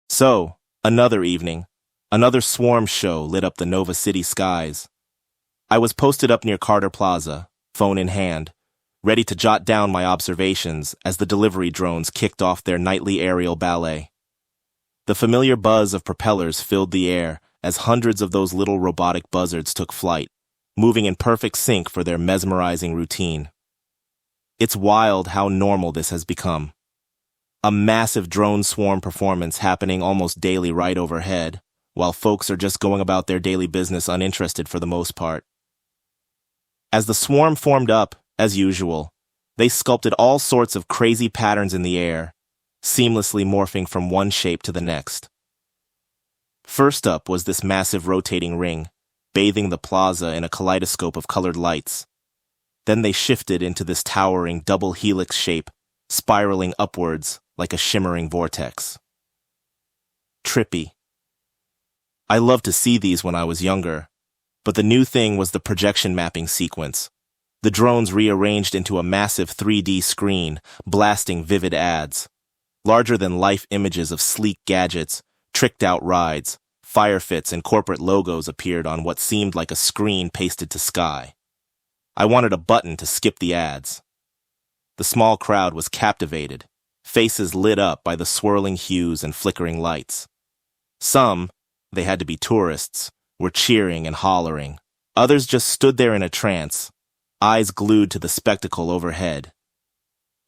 So, another evening, another swarm show lit up the Nova City skies. I was posted up near Carter Plaza, phone in hand, ready to jot down my observations as the delivery drones kicked off their nightly aerial ballet. The familiar buzz of propellers filled the air as hundreds of those little robotic buzzards took flight, moving in perfect sync for their mesmerizing routine. It's wild how normal this has become. A massive drone swarm performance happening almost daily right overhead, while folks are just going about their daily business uninterested for the most part. As the swarm formed up, as usual, they sculpted all sorts of crazy patterns in the air, seamlessly morphing from one shape to the next. First up was this massive rotating ring, bathing the plaza in a kaleidoscope of colored lights. Then they shifted into this towering double helix shape, spiraling upwards like a shimmering vortex. Trippy. I loved to see these when I was younger, but the new thing was the projection mapping sequence. The drones rearranged into a massive 3D screen, blasting vivid ads. Larger-than-life images of sleek gadgets, tricked-out rides, fire fits, and corporate logos appeared on what seemed like a screen pasted to sky. I wanted a button to skip the ads. The small crowd was captivated, faces lit up by the swirling hues and flickering lights. Some, they had to be tourists, were cheering and hollering. Others just stood there in a trance, eyes glued to the spectacle overhead.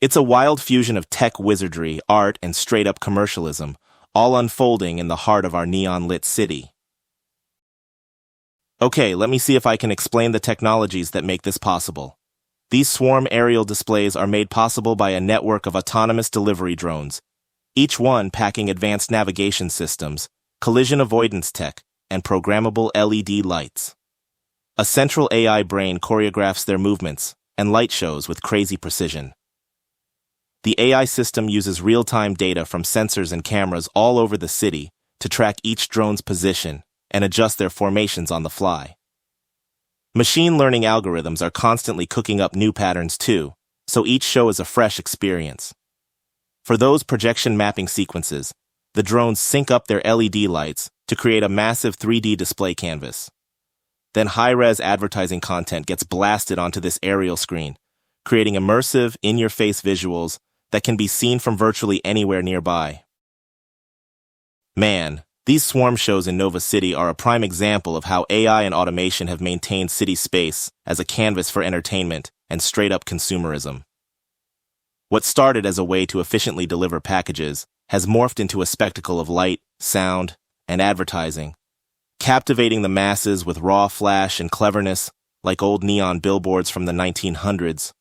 It's a wild fusion of tech wizardry, art, and straight-up commercialism, all unfolding in the heart of our neon-lit city. Okay, let me see if I can explain the technologies that make this possible. These swarm aerial displays are made possible by a network of autonomous delivery drones, each one packing advanced navigation systems, collision avoidance tech, and programmable LED lights. A central AI brain choreographs their movements and light shows with crazy precision. The AI system uses real-time data from sensors and cameras all over the city to track each drone's position and adjust their formations on the fly. Machine learning algorithms are constantly cooking up new patterns too, so each show is a fresh experience. For those projection mapping sequences, the drones sync up their LED lights to create a massive 3D display canvas. Then high-res advertising content gets blasted onto this aerial screen, creating immersive, in-your-face visuals that can be seen from virtually anywhere nearby. Man, these swarm shows in Nova City are a prime example of how AI and automation have maintained city space as a canvas for entertainment and straight-up consumerism. What started as a way to efficiently deliver packages has morphed into a spectacle of light, sound, and advertising, captivating the masses with raw flash and cleverness like old neon billboards from the 1900s.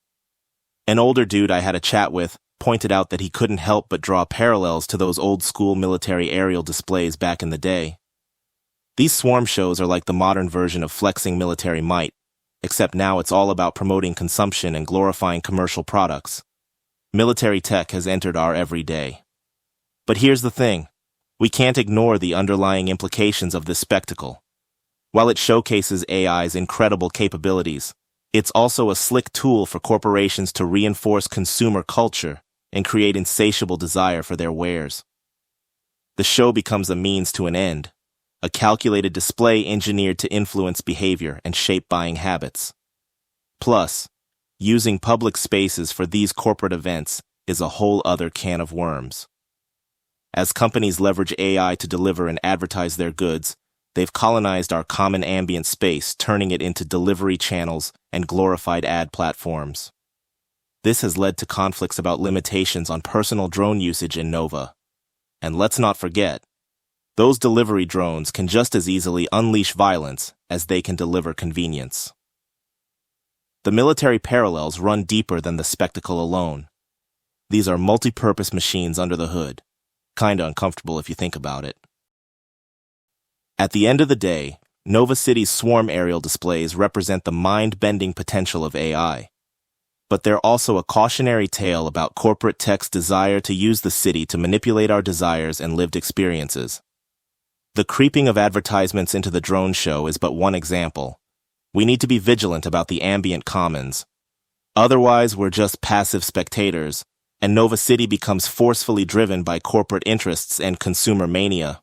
An older dude I had a chat with pointed out that he couldn't help but draw parallels to those old-school military aerial displays back in the day. These swarm shows are like the modern version of flexing military might, except now it's all about promoting consumption and glorifying commercial products. Military tech has entered our everyday. But here's the thing. We can't ignore the underlying implications of this spectacle. While it showcases AI's incredible capabilities, it's also a slick tool for corporations to reinforce consumer culture and create insatiable desire for their wares. The show becomes a means to an end, a calculated display engineered to influence behavior and shape buying habits. Plus, using public spaces for these corporate events is a whole other can of worms. As companies leverage AI to deliver and advertise their goods, they've colonized our common ambient space, turning it into delivery channels and glorified ad platforms. This has led to conflicts about limitations on personal drone usage in Nova. And let's not forget, those delivery drones can just as easily unleash violence as they can deliver convenience. The military parallels run deeper than the spectacle alone. These are multi-purpose machines under the hood. Kinda uncomfortable if you think about it. At the end of the day, Nova City's swarm aerial displays represent the mind-bending potential of AI. But they're also a cautionary tale about corporate tech's desire to use the city to manipulate our desires and lived experiences. The creeping of advertisements into the drone show is but one example. We need to be vigilant about the ambient commons. Otherwise, we're just passive spectators, and Nova City becomes forcefully driven by corporate interests and consumer mania.